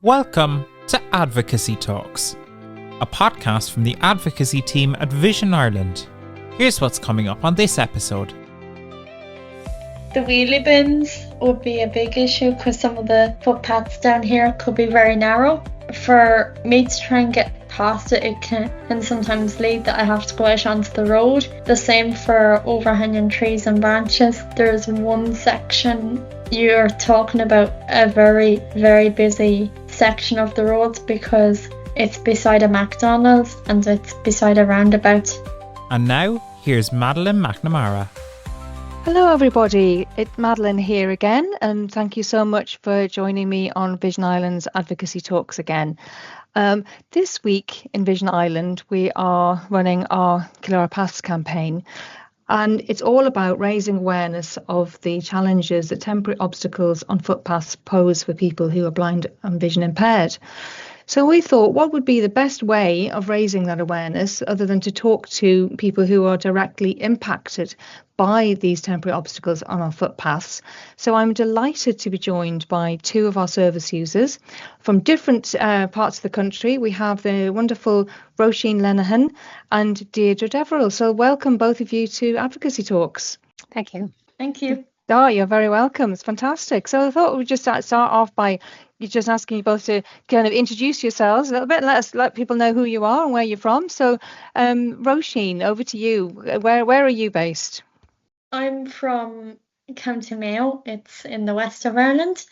Welcome to Advocacy Talks, a podcast from the advocacy team at Vision Ireland. Here's what's coming up on this episode. The wheelie bins would be a big issue because some of the footpaths down here could be very narrow. For me to try and get past it, it can sometimes lead that I have to go out onto the road. The same for overhanging trees and branches. There's one section you're talking about a very, very busy section of the roads because it's beside a McDonald's and it's beside a roundabout. And now, here's Madeline McNamara. Hello everybody, it's Madeline here again, and thank you so much for joining me on Vision Ireland's Advocacy Talks again. This week in Vision Ireland we are running our Kill Our Paths campaign, and it's all about raising awareness of the challenges that temporary obstacles on footpaths pose for people who are blind and vision impaired. So we thought, what would be the best way of raising that awareness other than to talk to people who are directly impacted by these temporary obstacles on our footpaths. So I'm delighted to be joined by two of our service users from different parts of the country. We have the wonderful Roisin Lenehan and Deirdre Deverell. So welcome both of you to Advocacy Talks. Thank you. Thank you. Oh, you're very welcome. It's fantastic. So I thought we'd just start off by just asking you both to kind of introduce yourselves a little bit. Let people know who you are and where you're from. So, Roisin, over to you. Where are you based? I'm from County Mayo. It's in the west of Ireland,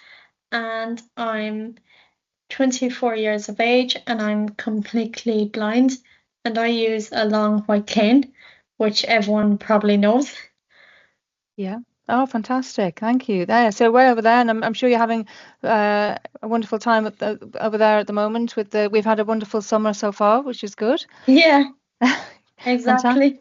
and I'm 24 years of age, and I'm completely blind, and I use a long white cane, which everyone probably knows. Yeah. Oh, fantastic. Thank you. There. So we're over there, and I'm sure you're having a wonderful time over there at the moment. We've had a wonderful summer so far, which is good. Yeah, exactly.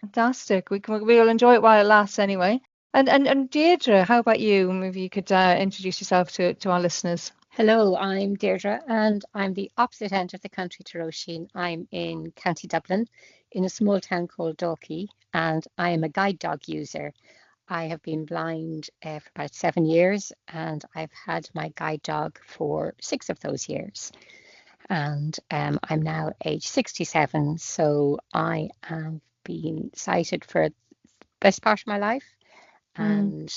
Fantastic. We'll enjoy it while it lasts anyway. And Deirdre, how about you? Maybe you could introduce yourself to our listeners. Hello, I'm Deirdre, and I'm the opposite end of the country to Roisin. I'm in County Dublin, in a small town called Dalkey, and I am a guide dog user. I have been blind for about 7 years, and I've had my guide dog for 6 of those years. And I'm now age 67, so I have been sighted for the best part of my life. And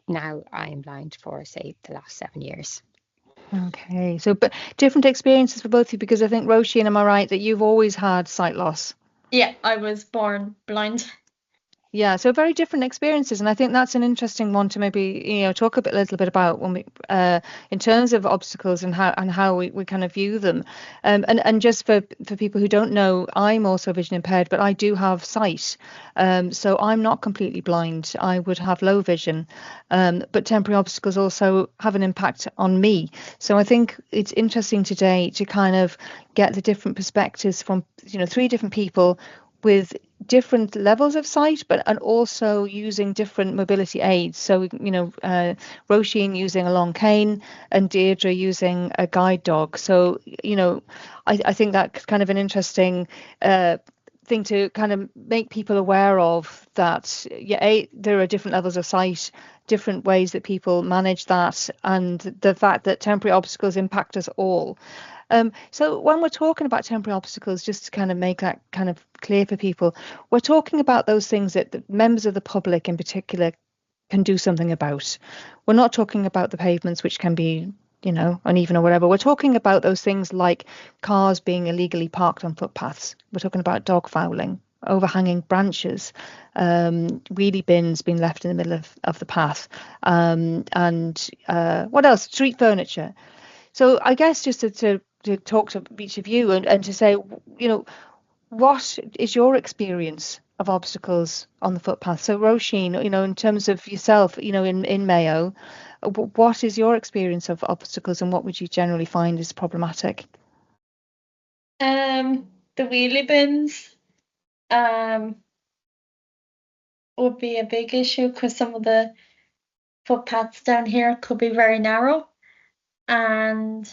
now I'm blind for, say, the last 7 years. Okay, so but different experiences for both of you, because I think, Roisin, am I right that you've always had sight loss? Yeah, I was born blind. Yeah, so very different experiences, and I think that's an interesting one to maybe talk a little bit about when we in terms of obstacles and how we kind of view them. And just for people who don't know, I'm also vision impaired, but I do have sight, so I'm not completely blind. I would have low vision, but temporary obstacles also have an impact on me. So I think it's interesting today to kind of get the different perspectives from 3 different people with different levels of sight, and also using different mobility aids. So, Roisin using a long cane and Deirdre using a guide dog. So, I think that's kind of an interesting thing to kind of make people aware of, that there are different levels of sight, different ways that people manage that, and the fact that temporary obstacles impact us all. So when we're talking about temporary obstacles, just to kind of make that kind of clear for people, we're talking about those things that the members of the public in particular can do something about. We're not talking about the pavements, which can be, uneven or whatever. We're talking about those things like cars being illegally parked on footpaths. We're talking about dog fouling, overhanging branches, wheelie bins being left in the middle of the path, and what else? Street furniture. So I guess just to talk to each of you and to say, what is your experience of obstacles on the footpath? So Roisin, in terms of yourself, in Mayo, what is your experience of obstacles, and what would you generally find is problematic? The wheelie bins would be a big issue because some of the footpaths down here could be very narrow, and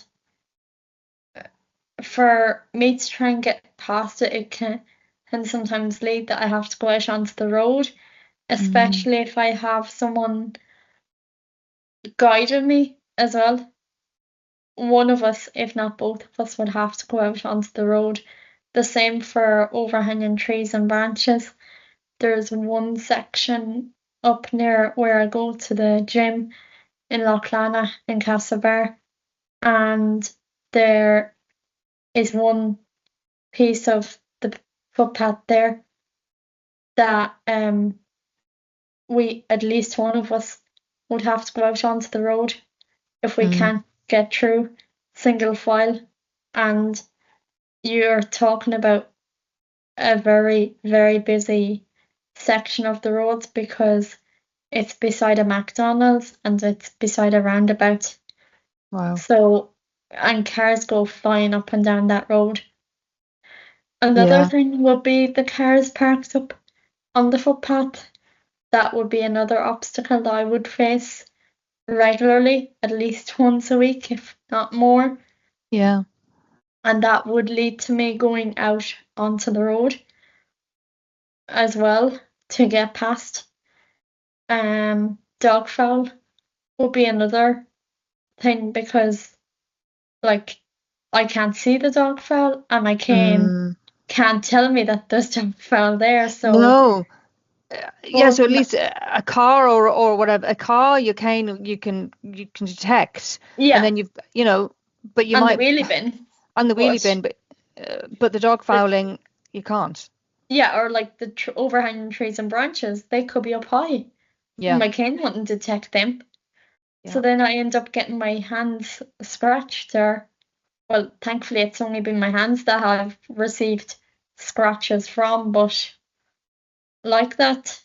for me to try and get past it, it can sometimes lead that I have to go out onto the road, especially if I have someone guiding me as well. one of us, if not both of us, would have to go out onto the road. The same for overhanging trees and branches. There's one section up near where I go to the gym in Loughlana in Castlebar, and there is one piece of the footpath there that we, at least one of us, would have to go out onto the road if we can't get through single file. And you're talking about a very, very busy section of the roads because it's beside a McDonald's and it's beside a roundabout. Wow. So, and cars go flying up and down that road. Another thing would be the cars parked up on the footpath. That would be another obstacle that I would face regularly, at least once a week, if not more. Yeah. And that would lead to me going out onto the road as well to get past. Dog fowl would be another thing because, like, I can't see the dog fowl and my cane can't tell me that there's dog fowl there. So No. Yeah, so at But- least a car or whatever, a car you can detect, yeah, and then but you and might the wheelie bin. on the wheelie but- bin, but the dog fouling you can't. Yeah, or like the overhanging trees and branches, they could be up high. Yeah. My cane wouldn't detect them. So Yeah. then I end up getting my hands scratched, or, well, thankfully it's only been my hands that I've received scratches from, but like that,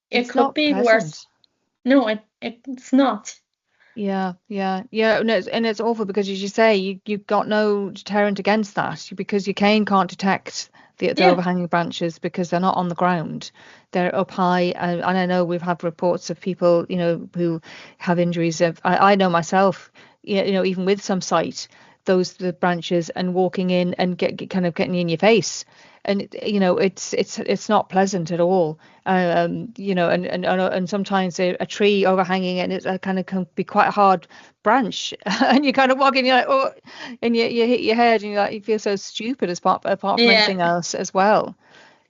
it It's could not be pleasant. worse. No, it's not. Yeah. No, it's awful because, as you say, you've got no deterrent against that because your cane can't detect the Yeah. overhanging branches because they're not on the ground. They're up high, and I know we've had reports of people, who have injuries. I know myself, even with some sight, the branches and walking in and kind of getting in your face, and it's not pleasant at all. And sometimes a tree overhanging it, it kind of can be quite a hard branch, and you kind of walk in, you're like, oh, and you hit your head, and you feel so stupid apart from Yeah. anything else as well.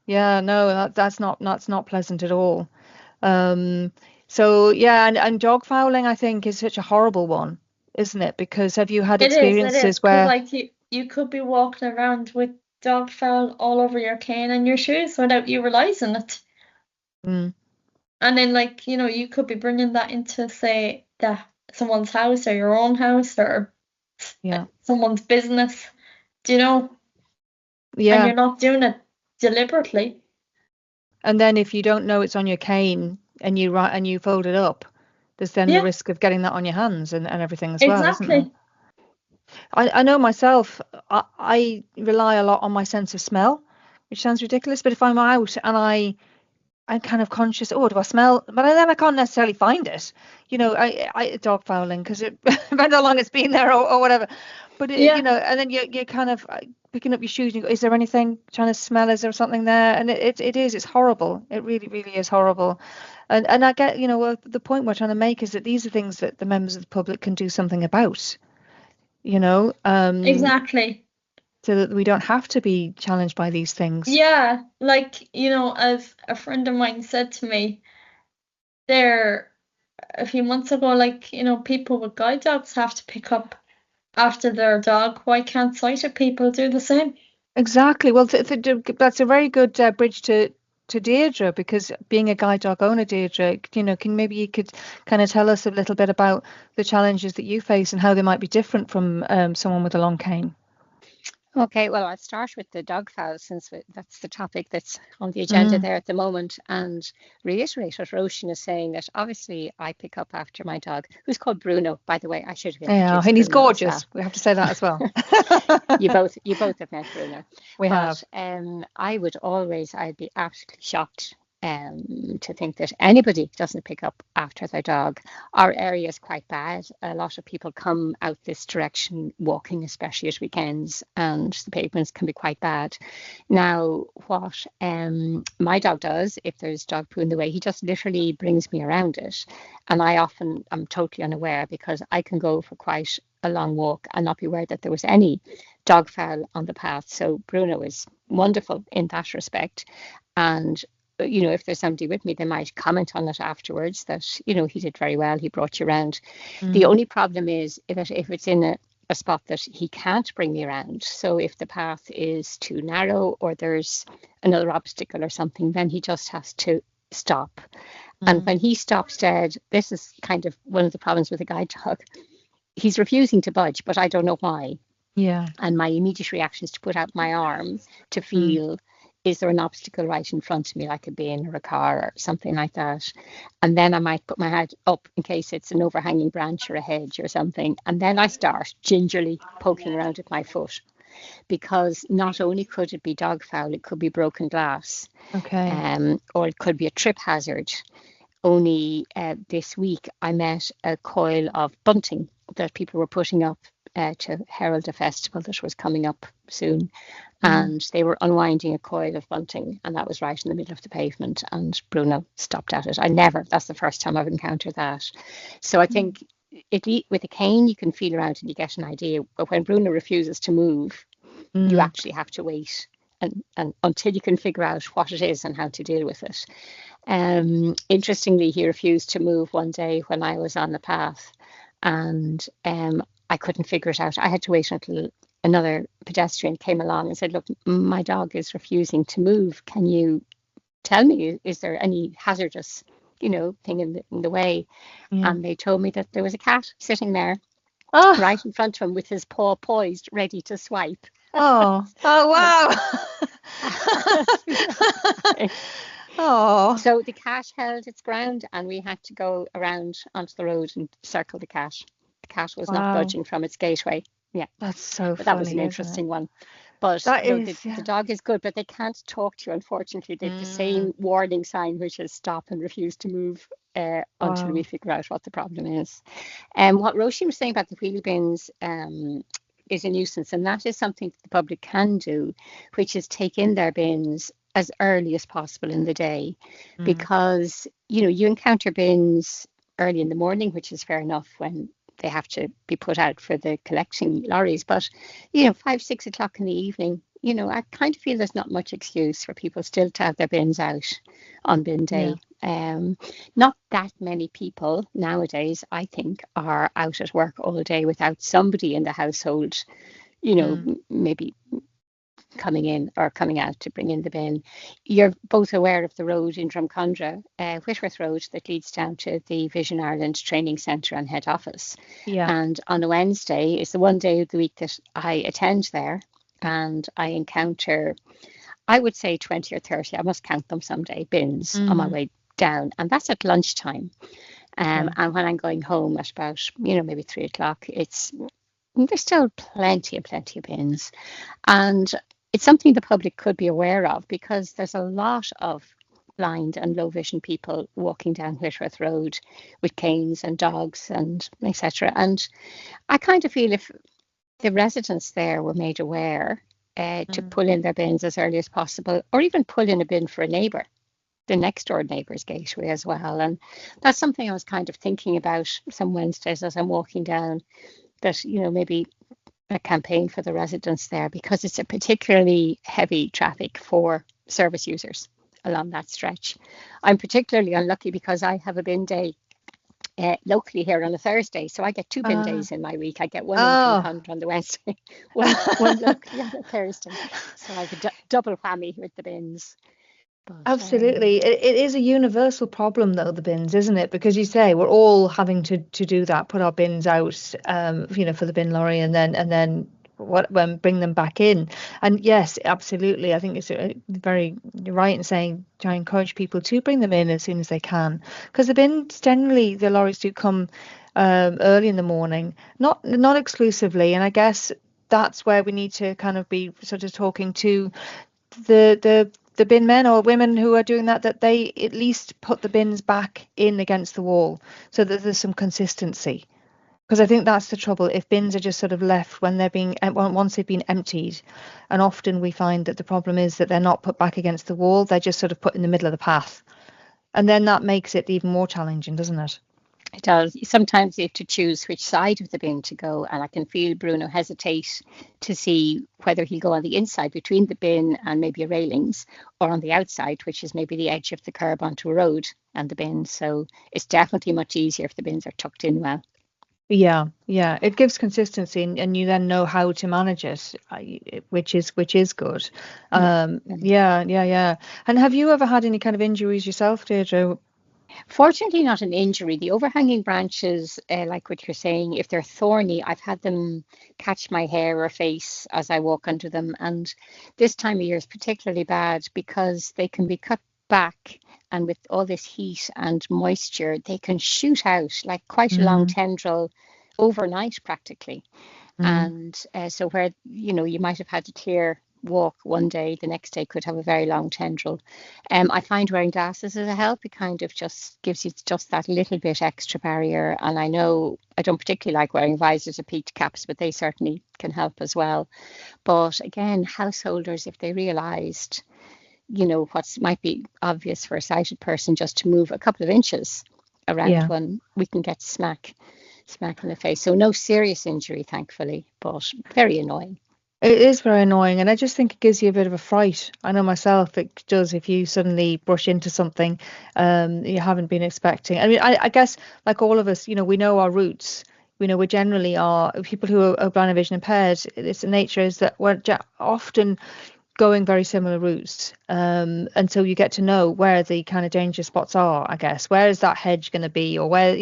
Yeah, no, that's not pleasant at all. So yeah, and dog fouling I think is such a horrible one, isn't it? Because have you had It is, experiences because where like you could be walking around with dog fowl all over your cane and your shoes without you realizing it. Mm, And then, like, you could be bringing that into, say, someone's house or your own house or yeah, someone's business, do you know? And yeah. you're not doing it deliberately. And then if you don't know it's on your cane and you fold it up, there's then Yeah. the risk of getting that on your hands and everything as well, isn't there? Exactly. I know myself, I rely a lot on my sense of smell, which sounds ridiculous, but if I'm out and I'm kind of conscious, oh, do I smell? But then I can't necessarily find it. I dog fouling because it depends how long it's been there or whatever. But Yeah. and then you're kind of picking up your shoes and you go, is there anything? Trying to smell, is there something there? And it's horrible. It really, really is horrible. And I get, the point we're trying to make is that these are things that the members of the public can do something about. Exactly. So that we don't have to be challenged by these things. Yeah, like, as a friend of mine said to me there a few months ago, like, people with guide dogs have to pick up after their dog. Why can't sighted people do the same? Exactly. Well, that's a very good bridge to Deirdre, because being a guide dog owner, Deirdre, maybe you could kind of tell us a little bit about the challenges that you face and how they might be different from someone with a long cane. Okay, well, I'll start with the dog fowl since that's the topic that's on the agenda there at the moment, and reiterate what Roisin is saying, that obviously I pick up after my dog, who's called Bruno, by the way. I should have introduced Yeah, and he's Bruno as gorgeous. well. We have to say that as well. You both have met Bruno. We have. I'd be absolutely shocked to think that anybody doesn't pick up after their dog. Our area is quite bad. A lot of people come out this direction walking, especially at weekends, and the pavements can be quite bad. Now, what my dog does, if there's dog poo in the way, he just literally brings me around it. And I often am totally unaware, because I can go for quite a long walk and not be aware that there was any dog fowl on the path. So Bruno is wonderful in that respect. And if there's somebody with me, they might comment on it afterwards that, he did very well, he brought you around. The only problem is if it's in a spot that he can't bring me around. So if the path is too narrow or there's another obstacle or something, then he just has to stop. And when he stops dead, this is kind of one of the problems with a guide dog. He's refusing to budge, but I don't know why. Yeah. And my immediate reaction is to put out my arm to feel, is there an obstacle right in front of me, like a bin or a car or something like that? And then I might put my head up in case it's an overhanging branch or a hedge or something. And then I start gingerly poking around at my foot, because not only could it be dog fowl, it could be broken glass. Okay. Or it could be a trip hazard. Only this week I met a coil of bunting that people were putting up to herald a festival that was coming up soon. And they were unwinding a coil of bunting, and that was right in the middle of the pavement, and Bruno stopped at it. That's the first time I've encountered that. So I think with a cane you can feel around and you get an idea, but when Bruno refuses to move, you actually have to wait and until you can figure out what it is and how to deal with it. Interestingly, he refused to move one day when I was on the path, and I couldn't figure it out. I had to wait until another pedestrian came along and said, look, my dog is refusing to move. Can you tell me, is there any hazardous, thing in the way? Yeah. And they told me that there was a cat sitting there right in front of him with his paw poised, ready to swipe. Wow. Oh. So the cat held its ground, and we had to go around onto the road and circle the cat. The cat was not budging from its gateway. Yeah, that's so funny. That was an interesting one. But the dog is good, but they can't talk to you, unfortunately. They have the same warning sign, which is stop and refuse to move until we figure out what the problem is. What Roisin was saying about the wheelie bins is a nuisance, and that is something that the public can do, which is take in their bins as early as possible in the day, because you encounter bins early in the morning, which is fair enough when they have to be put out for the collecting lorries, but 5-6 o'clock in the evening, I kind of feel there's not much excuse for people still to have their bins out on bin day. Not that many people nowadays, I think, are out at work all day without somebody in the household, maybe coming in or coming out to bring in the bin. You're both aware of the road in Drumcondra, Whitworth Road, that leads down to the Vision Ireland Training Centre and head office. Yeah. And on a Wednesday is the one day of the week that I attend there, and I encounter, I would say 20 or 30, I must count them someday, bins on my way down, and that's at lunchtime. And when I'm going home at about, maybe 3 o'clock, there's still plenty of bins. And it's something the public could be aware of, because there's a lot of blind and low vision people walking down Whitworth Road with canes and dogs and etc. And I kind of feel if the residents there were made aware to pull in their bins as early as possible, or even pull in a bin for a neighbour, the next door neighbour's gateway as well. And that's something I was kind of thinking about some Wednesdays as I'm walking down, that maybe a campaign for the residents there, because it's a particularly heavy traffic for service users along that stretch. I'm particularly unlucky because I have a bin day locally here on a Thursday, so I get 2 bin days in my week. I get one in Drumcondra on the Wednesday, one locally on a Thursday, so I have a double whammy with the bins. But, absolutely. It is a universal problem, though, the bins, isn't it? Because you say we're all having to do that, put our bins out, for the bin lorry, and then bring them back in. And yes, absolutely. I think it's very right in saying try and encourage people to bring them in as soon as they can, because the bins generally, the lorries do come early in the morning, not exclusively. And I guess that's where we need to kind of be sort of talking to the the bin men or women who are doing that they at least put the bins back in against the wall so that there's some consistency. Because I think that's the trouble. If bins are just sort of left when they're being once they've been emptied, and often we find that the problem is that they're not put back against the wall, they're just sort of put in the middle of the path. And then that makes it even more challenging, doesn't it? It does. Sometimes you have to choose which side of the bin to go, and I can feel Bruno hesitate to see whether he'll go on the inside between the bin and maybe a railings, or on the outside, which is maybe the edge of the curb onto a road and the bin. So it's definitely much easier if the bins are tucked in well. Yeah, it gives consistency, and you then know how to manage it, which is good. Yeah. And have you ever had any kind of injuries yourself, Deirdre? Fortunately, not an injury. The overhanging branches, like what you're saying, if they're thorny, I've had them catch my hair or face as I walk under them. And this time of year is particularly bad because they can be cut back, and with all this heat and moisture, they can shoot out like quite a long tendril overnight practically. And so where, you might have had a clear walk one day, the next day could have a very long tendril. I find wearing glasses is a help. It kind of just gives you just that little bit extra barrier. And I know I don't particularly like wearing visors or peaked caps, but they certainly can help as well. But again, householders, if they realised, what might be obvious for a sighted person, just to move a couple of inches around one, we can get smack in the face. So no serious injury, thankfully, but very annoying. It is very annoying, and I just think it gives you a bit of a fright. I know myself, it does if you suddenly brush into something you haven't been expecting. I mean, I guess like all of us, we know our roots. We generally are people who are blind and vision impaired. It's the nature is that we're often going very similar routes, and so you get to know where the kind of danger spots are. I guess where is that hedge going to be, or where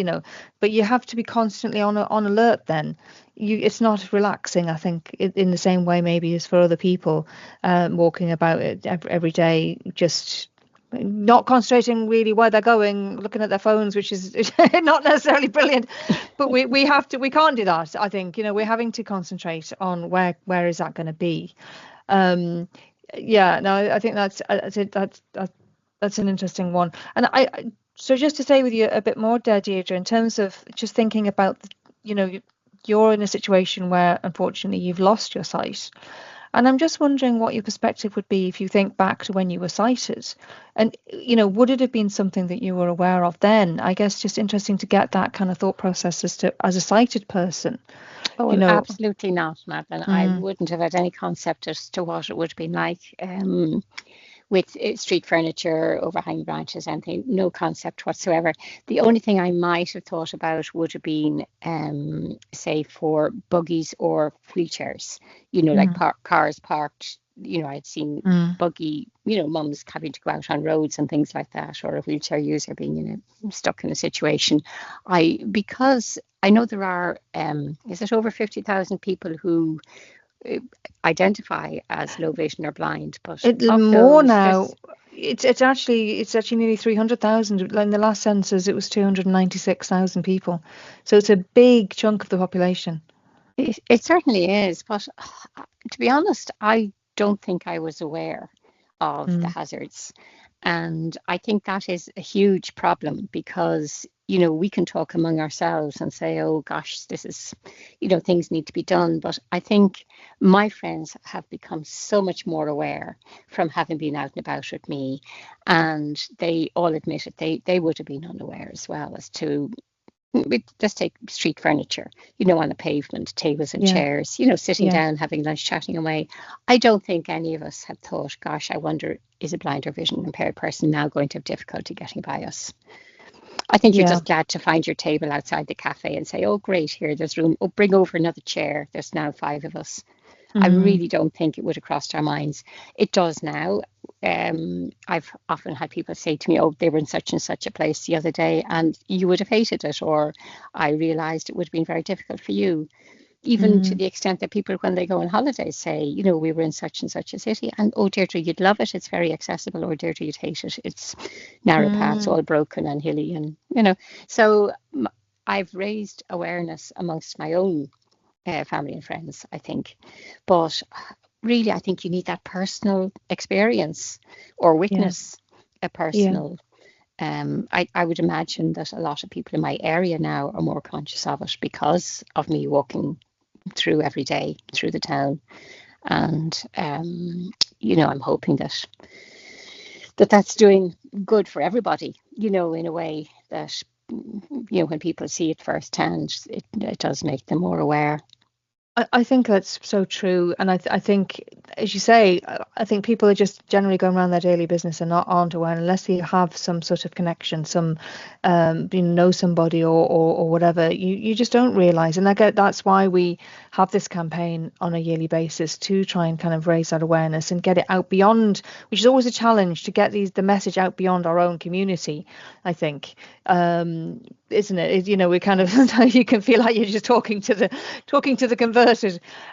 but you have to be constantly on alert. Then it's not relaxing, I think, in the same way maybe as for other people walking about it every day, just not concentrating really where they're going, looking at their phones, which is not necessarily brilliant, but we can't do that. I think we're having to concentrate on where is that going to be. I think that's an interesting one. And so just to stay with you a bit more, Deirdre, in terms of just thinking about, you're in a situation where unfortunately you've lost your sight. And I'm just wondering what your perspective would be if you think back to when you were sighted. And, would it have been something that you were aware of then? I guess just interesting to get that kind of thought process as a sighted person. Oh, absolutely not, Madeline. I wouldn't have had any concept as to what it would have been like with street furniture, overhanging branches, anything. No concept whatsoever. The only thing I might have thought about would have been, say, for buggies or wheelchairs, like cars parked. I'd seen buggy, mums having to go out on roads and things like that, or a wheelchair user being, stuck in a situation. Because I know there are, is it over 50,000 people who identify as low vision or blind? But more now. It's actually nearly 300,000. In the last census, it was 296,000 people. So it's a big chunk of the population. It certainly is. But to be honest, I don't think I was aware of the hazards. And I think that is a huge problem because, we can talk among ourselves and say, oh, gosh, this is, things need to be done. But I think my friends have become so much more aware from having been out and about with me. And they all admit it. They would have been unaware as well as to, just take street furniture, on the pavement, tables and chairs, sitting down, having lunch, chatting away. I don't think any of us had thought, gosh, I wonder, is a blind or vision impaired person now going to have difficulty getting by us? I think you're just glad to find your table outside the cafe and say, oh, great, here, there's room. Oh, bring over another chair. There's now 5 of us. I really don't think it would have crossed our minds. It does now. I've often had people say to me, oh, they were in such and such a place the other day and you would have hated it, or I realised it would have been very difficult for you. Even to the extent that people, when they go on holiday, say, we were in such and such a city and, oh, Deirdre, you'd love it. It's very accessible. Or Deirdre, you'd hate it. It's narrow paths, all broken and hilly. And, so I've raised awareness amongst my own family and friends, I think. But really, I think you need that personal experience or witness a personal. I would imagine that a lot of people in my area now are more conscious of it because of me walking through every day through the town. And, I'm hoping that's doing good for everybody, in a way that, when people see it firsthand, it does make them more aware. I think that's so true. And I think, as you say, I think people are just generally going around their daily business and aren't aware unless they have some sort of connection, some, know somebody or whatever. You just don't realise. And that's why we have this campaign on a yearly basis to try and kind of raise that awareness and get it out beyond, which is always a challenge, to get the message out beyond our own community, I think. Isn't it? We kind of, you can feel like you're just talking to the converted,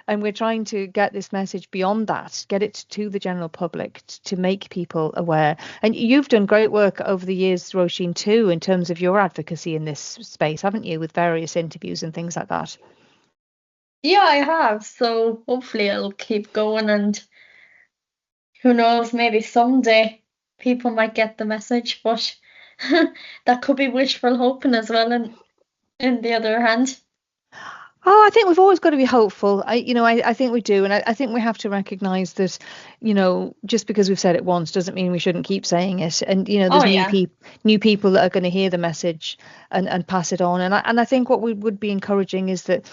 and we're trying to get this message beyond that, get it to the general public, to make people aware. And you've done great work over the years, Roisin, too, in terms of your advocacy in this space, haven't you, with various interviews and things like that? Yeah, I have. So hopefully it'll keep going, and who knows, maybe someday people might get the message, but that could be wishful hoping as well, and in the other hand. Oh, I think we've always got to be hopeful. I think we do. And I think we have to recognise that, just because we've said it once doesn't mean we shouldn't keep saying it. And, there's new people that are going to hear the message and pass it on. And I think what we would be encouraging is that,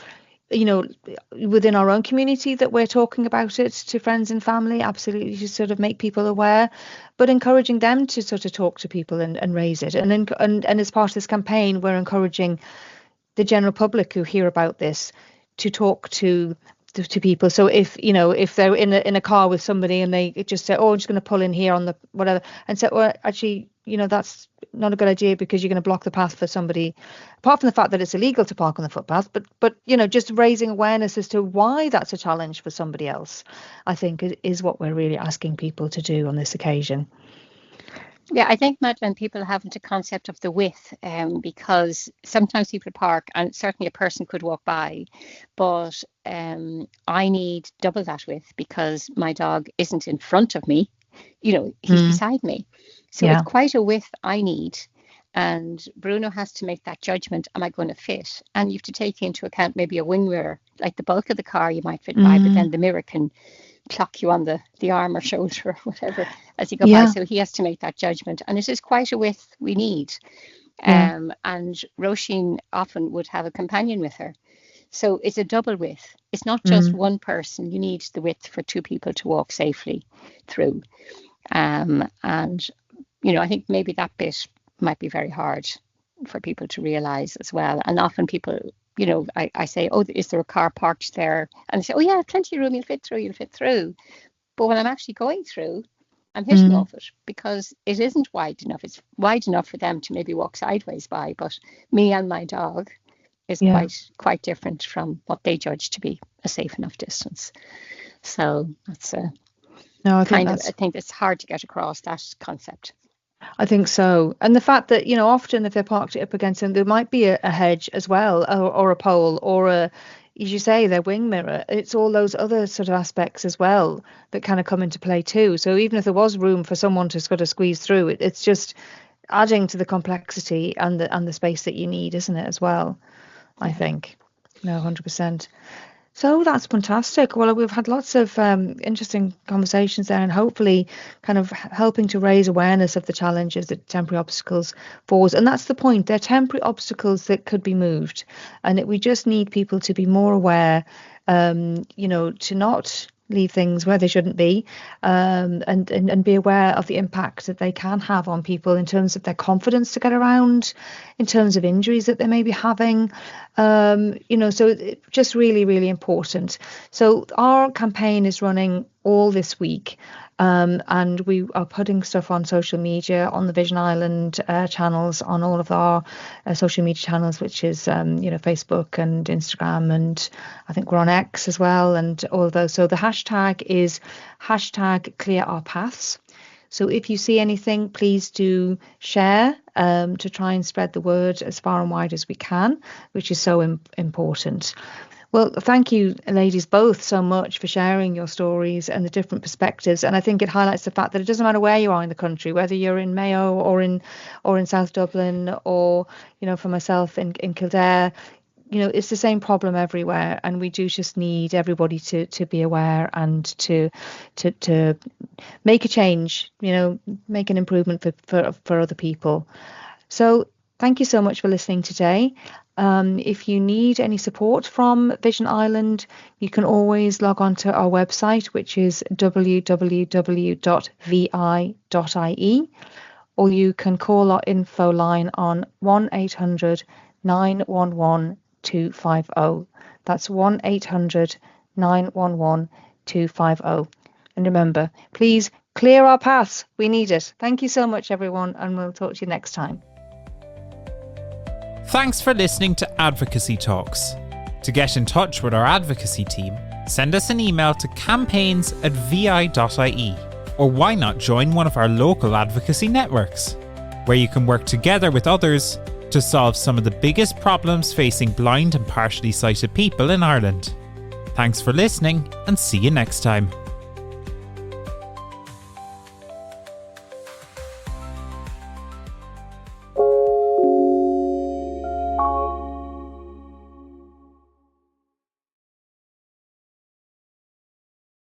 within our own community, that we're talking about it to friends and family, absolutely, to sort of make people aware, but encouraging them to sort of talk to people and raise it. And as part of this campaign, we're encouraging the general public who hear about this to talk to people. So if they're in a car with somebody and they just say, oh, I'm just going to pull in here on the whatever, and say, well, actually, that's not a good idea because you're going to block the path for somebody, apart from the fact that it's illegal to park on the footpath, but just raising awareness as to why that's a challenge for somebody else, I think is what we're really asking people to do on this occasion. Yeah, I think, Madeleine, people haven't a concept of the width, because sometimes people park and certainly a person could walk by, but I need double that width because my dog isn't in front of me, he's beside me. So it's quite a width I need. And Bruno has to make that judgment, am I going to fit? And you have to take into account maybe a wing mirror, like the bulk of the car you might fit by, but then the mirror can clock you on the arm or shoulder or whatever as you go by. So he has to make that judgment. And it is quite a width we need. And Roisin often would have a companion with her. So it's a double width. It's not just one person. You need the width for two people to walk safely through. And, I think maybe that bit might be very hard for people to realise as well. And often people, I say, oh, is there a car parked there? And they say, oh yeah, plenty of room, you'll fit through. But when I'm actually going through, I'm hitting off it because it isn't wide enough. It's wide enough for them to maybe walk sideways by, but me and my dog is quite different from what they judge to be a safe enough distance. So that's I think it's hard to get across that concept. I think so. And the fact that, often if they're parked up against them, there might be a hedge as well, or a pole, or as you say, their wing mirror. It's all those other sort of aspects as well that kind of come into play too. So even if there was room for someone to sort of squeeze through, it's just adding to the complexity and the space that you need, isn't it, as well? I think. No, 100%. So that's fantastic. Well, we've had lots of interesting conversations there, and hopefully kind of helping to raise awareness of the challenges that temporary obstacles pose. And that's the point. They're temporary obstacles that could be moved. And we just need people to be more aware, to not leave things where they shouldn't be, and be aware of the impact that they can have on people in terms of their confidence to get around, in terms of injuries that they may be having, so it's just really, really important. So our campaign is running all this week, and we are putting stuff on social media, on the Vision Island channels, on all of our social media channels, which is Facebook and Instagram, and I think we're on X as well, and all of those. So the hashtag is #ClearOurPaths. So if you see anything, please do share to try and spread the word as far and wide as we can, which is so important. Well, thank you, ladies, both so much for sharing your stories and the different perspectives. And I think it highlights the fact that it doesn't matter where you are in the country, whether you're in Mayo or in South Dublin, or, for myself in Kildare, it's the same problem everywhere. And we do just need everybody to be aware and to make a change, make an improvement for other people. So thank you so much for listening today. If you need any support from Vision Ireland, you can always log on to our website, which is www.vi.ie, or you can call our info line on 1800 911 250. That's 1800 911 250. And remember, please clear our paths. We need it. Thank you so much, everyone, and we'll talk to you next time. Thanks for listening to Advocacy Talks. To get in touch with our advocacy team, send us an email to campaigns@vi.ie, or why not join one of our local advocacy networks, where you can work together with others to solve some of the biggest problems facing blind and partially sighted people in Ireland. Thanks for listening, and see you next time.